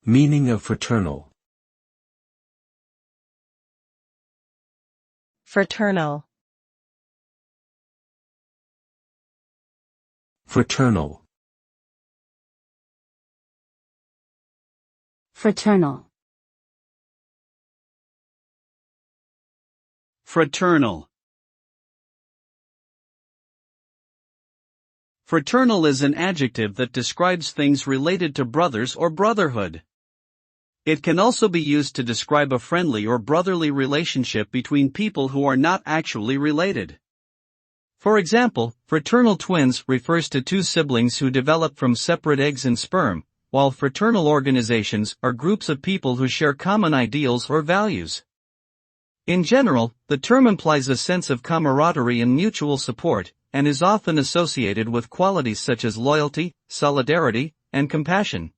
Meaning of fraternal. Fraternal. Fraternal. Fraternal. Fraternal. Fraternal is an adjective that describes things related to brothers or brotherhood. It can also be used to describe a friendly or brotherly relationship between people who are not actually related. For example, fraternal twins refers to two siblings who develop from separate eggs and sperm, while fraternal organizations are groups of people who share common ideals or values. In general, the term implies a sense of camaraderie and mutual support, and is often associated with qualities such as loyalty, solidarity, and compassion.